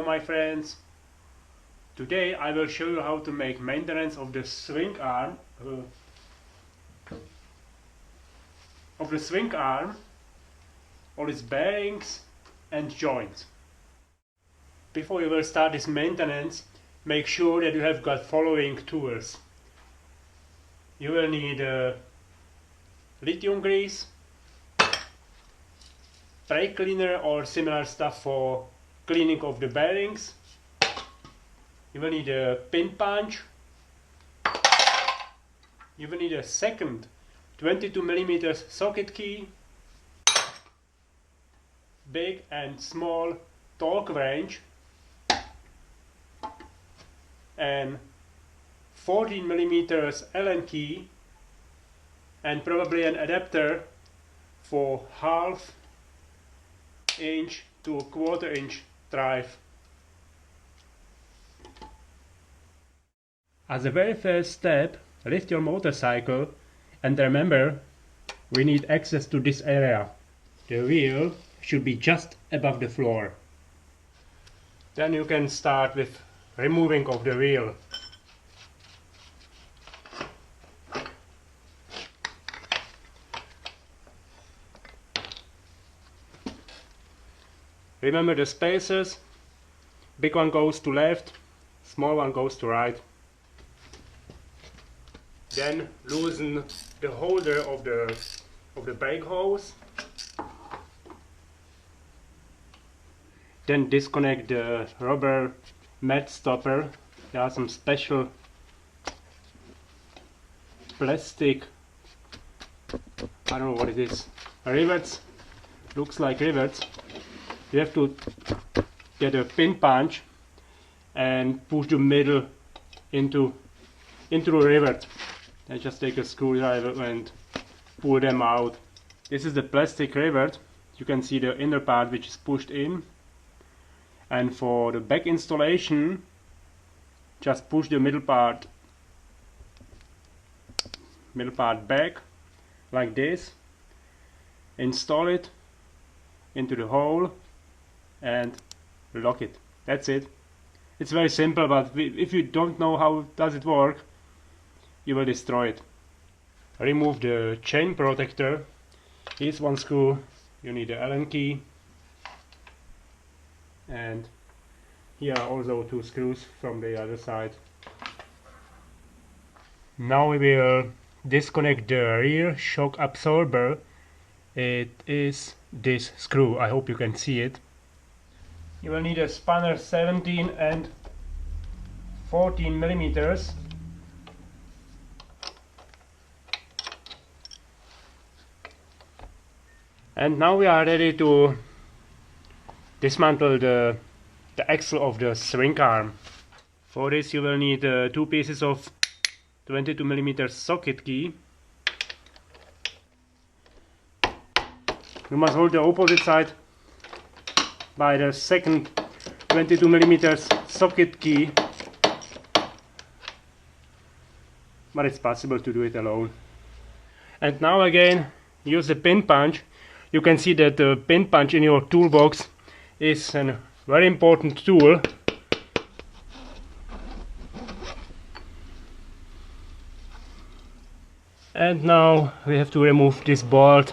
my friends. Today I will show you how to make maintenance of the swing arm all its bearings and joints. Before you will start this maintenance, make sure that you have got following tools. You will need lithium grease, brake cleaner or similar stuff for cleaning of the bearings. You will need a pin punch. You will need a second 22mm socket key, big and small torque wrench, and 14mm Allen key, and probably an adapter for 1/2 inch to 1/4 inch drive. As a very first step, lift your motorcycle, and remember, we need access to this area. The wheel should be just above the floor. Then you can start with removing of the wheel. Remember the spacers. Big one goes to left, small one goes to right. Then loosen the holder of the brake hose. Then disconnect the rubber mat stopper. There are some special plastic, I don't know what it is, rivets. Looks like rivets. You have to get a pin punch and push the middle into the rivet. And just take a screwdriver and pull them out. This is the plastic rivet. You can see the inner part which is pushed in. And for the back installation, just push the middle part back like this. Install it into the hole and lock it. That's it. It's very simple, but if you don't know how does it work, you will destroy it. Remove the chain protector. Here's one screw. You need the Allen key. And here are also 2 screws from the other side. Now we will disconnect the rear shock absorber. It is this screw. I hope you can see it. You will need a spanner 17 and 14mm. And now we are ready to dismantle the axle of the swing arm. For this you will need 2 pieces of 22mm socket key. You must hold the opposite side by the second 22mm socket key, but it's possible to do it alone. And now again use the pin punch. You can see that the pin punch in your toolbox is a very important tool. And now we have to remove this bolt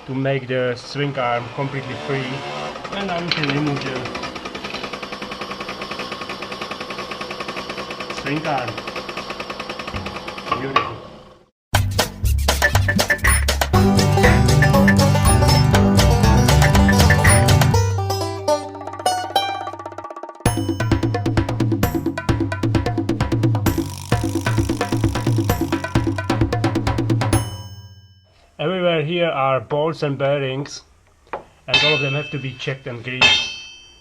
to make the swing arm completely free. And now we can remove the swing arm. Beautiful. Everywhere here are bolts and bearings, and all of them have to be checked and greased.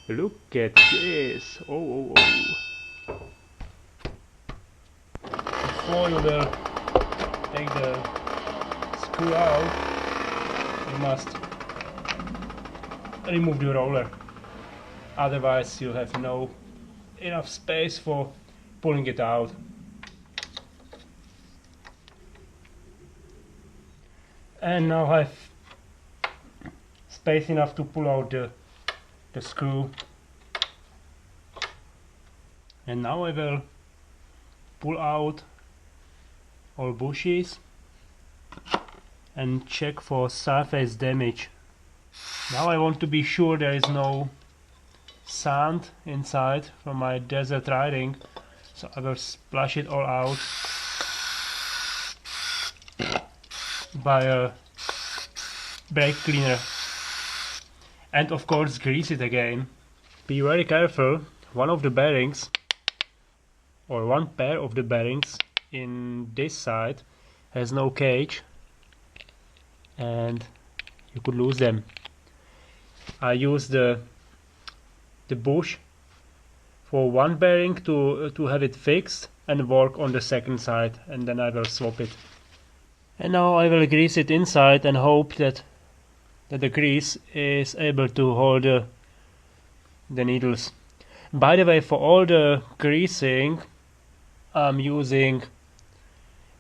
Look at this! Oh. Before you will take the screw out, you must remove the roller. Otherwise you'll have no enough space for pulling it out. And now I have space enough to pull out the screw And now I will pull out all bushes and check for surface damage. Now I want to be sure there is no sand inside from my desert riding, so I will splash it all out by a brake cleaner, and of course grease it again. Be very careful. One of the bearings, or one pair of the bearings in this side, has no cage and you could lose them. I use the bush for one bearing to have it fixed and work on the second side, and then I will swap it. And now I will grease it inside and hope that the grease is able to hold the needles. By the way, for all the greasing I'm using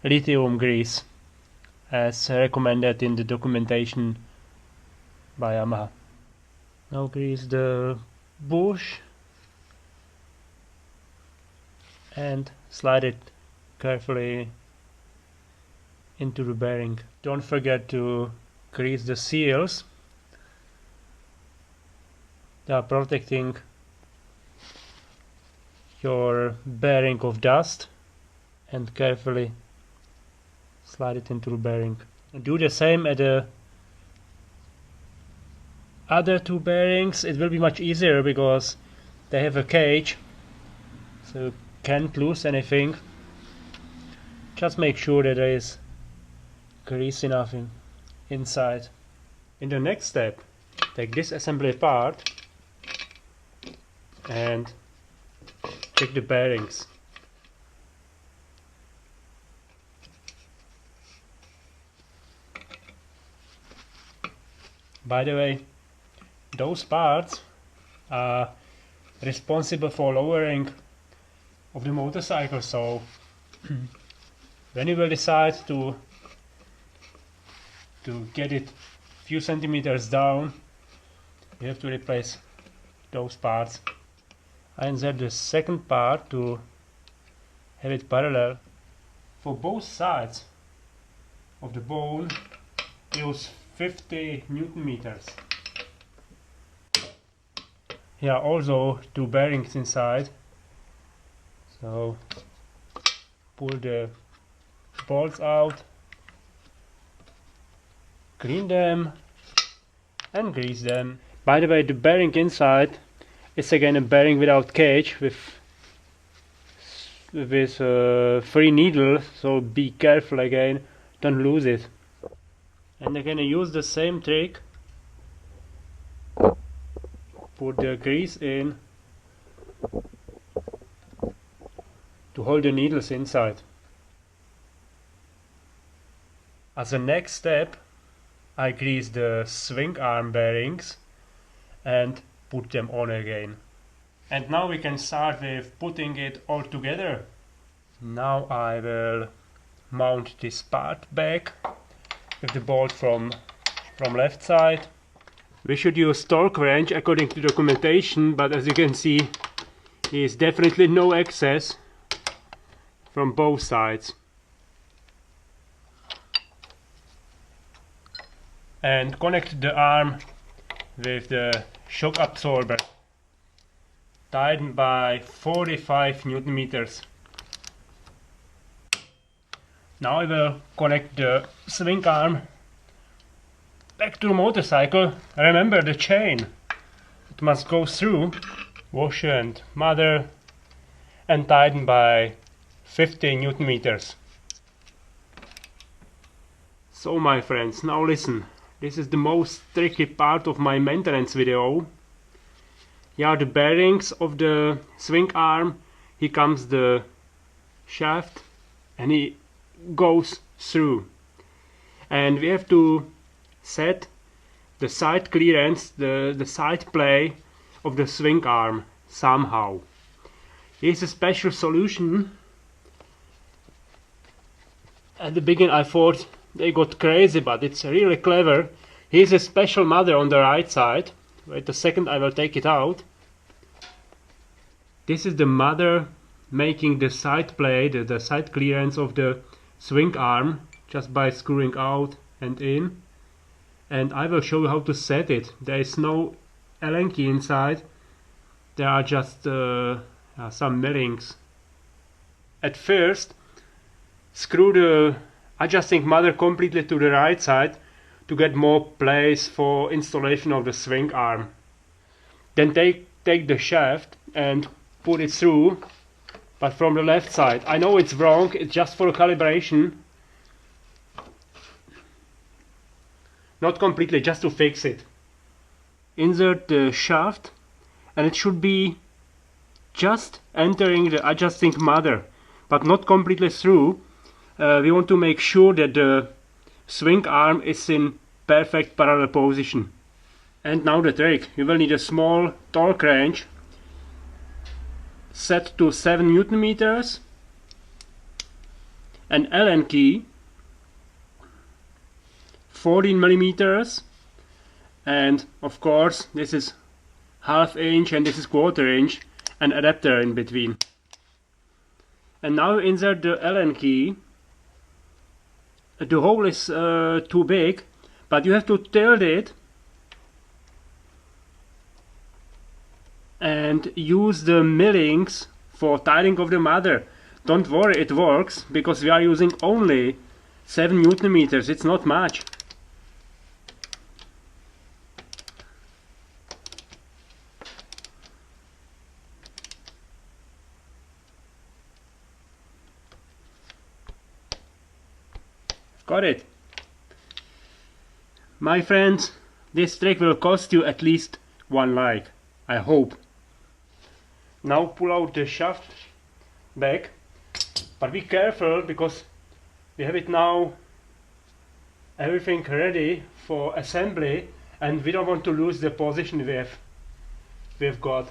lithium grease as recommended in the documentation by Yamaha. Now grease the bush and slide it carefully into the bearing. Don't forget to grease the seals. They are protecting your bearing of dust, and carefully slide it into the bearing. And do the same at the other two bearings. It will be much easier because they have a cage, so you can't lose anything. Just make sure that there is grease enough inside. In the next step, take this assembly apart and check the bearings. By the way, those parts are responsible for lowering of the motorcycle, so when you will decide to get it few centimeters down, you have to replace those parts. I insert the second part to have it parallel. For both sides of the bone, use 50 Newton meters. Here are also two bearings inside, so pull the bolts out, clean them and grease them. By the way, the bearing inside is again a bearing without cage with 3 needles, so be careful again, don't lose it. And again I use the same trick. Put the grease in to hold the needles inside. As a next step, I grease the swing arm bearings and put them on again. And now we can start with putting it all together. Now I will mount this part back with the bolt from left side. We should use torque wrench according to documentation, but as you can see, there is definitely no excess from both sides. And connect the arm with the shock absorber, tightened by 45 Newton meters. Now I will connect the swing arm back to the motorcycle. Remember the chain, it must go through washer and mother, and tighten by 50 Newton meters. So my friends, now listen. This is the most tricky part of my maintenance video. Here are the bearings of the swing arm. Here comes the shaft and he goes through. And we have to set the side clearance, the side play of the swing arm somehow. Here's a special solution. At the beginning I thought they got crazy, but it's really clever. Here's a special mother on the right side. Wait a second, I will take it out. This is the mother making the side plate, the side clearance of the swing arm, just by screwing out and in. And I will show you how to set it. There is no Allen key inside. There are just some millings. At first, screw the adjusting mother completely to the right side to get more place for installation of the swing arm. Then take the shaft and put it through, but from the left side. I know it's wrong, it's just for calibration. Not completely, just to fix it. Insert the shaft and it should be just entering the adjusting mother, but not completely through. We want to make sure that the swing arm is in perfect parallel position. And now the trick. You will need a small torque wrench set to 7 Newton meters, an Allen key, 14 millimeters, and of course this is ½ inch and this is ¼ inch, an adapter in between. And now insert the Allen key. The hole is too big, but you have to tilt it and use the millings for tightening of the mother. Don't worry, it works, because we are using only 7 Newton meters, it's not much. Got it. My friends, this trick will cost you at least 1 like, I hope. Now pull out the shaft back, but be careful, because we have it now everything ready for assembly and we don't want to lose the position we've got.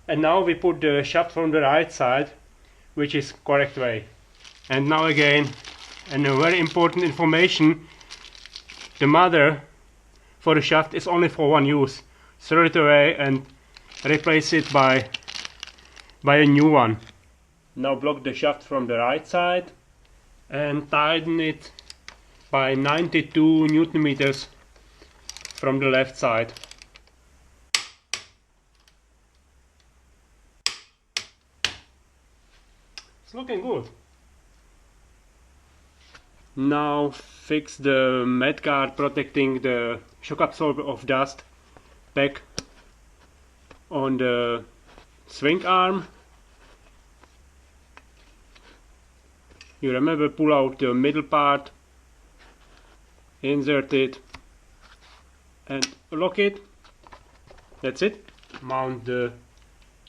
And now we put the shaft from the right side, which is correct way. And now again, and a very important information, the mother for the shaft is only for one use. Throw it away and replace it by a new one. Now block the shaft from the right side and tighten it by 92 Newton meters from the left side. It's looking good. Now fix the mat guard protecting the shock absorber of dust back on the swing arm. You remember, pull out the middle part, insert it and lock it. That's it. Mount the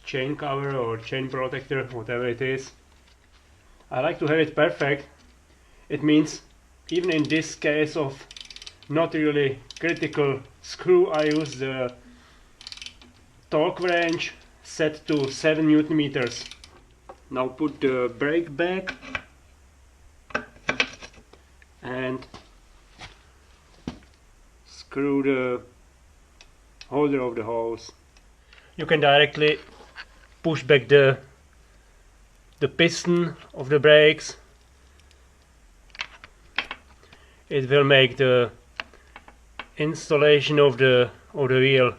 chain cover or chain protector, whatever it is. I like to have it perfect. It means even in this case of not really critical screw, I use the torque wrench set to 7 Newton meters. Now put the brake back and screw the holder of the hose. You can directly push back the piston of the brakes. It will make the installation of the wheel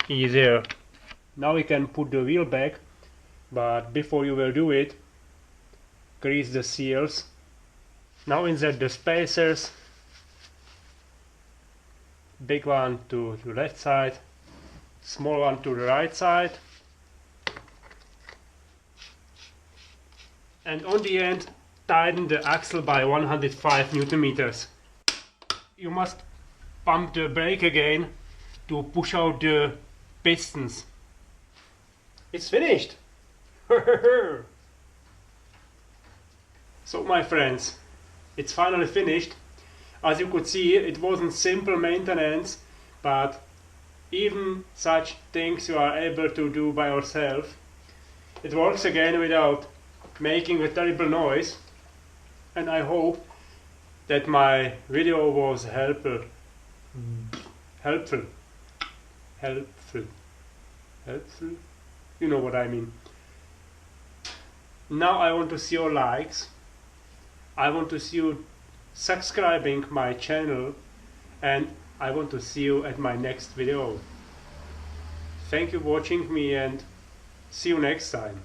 easier. Now we can put the wheel back, but before you will do it, grease the seals. Now insert the spacers, big one to the left side, small one to the right side, and on the end tighten the axle by 105 Newton meters. You must pump the brake again to push out the pistons. It's finished! So my friends, it's finally finished. As you could see, it wasn't simple maintenance, but even such things you are able to do by yourself. It works again without making a terrible noise, and I hope that my video was helpful. That's, you know what I mean. Now I want to see your likes. I want to see you subscribing my channel, and I want to see you at my next video. Thank you for watching me, and see you next time.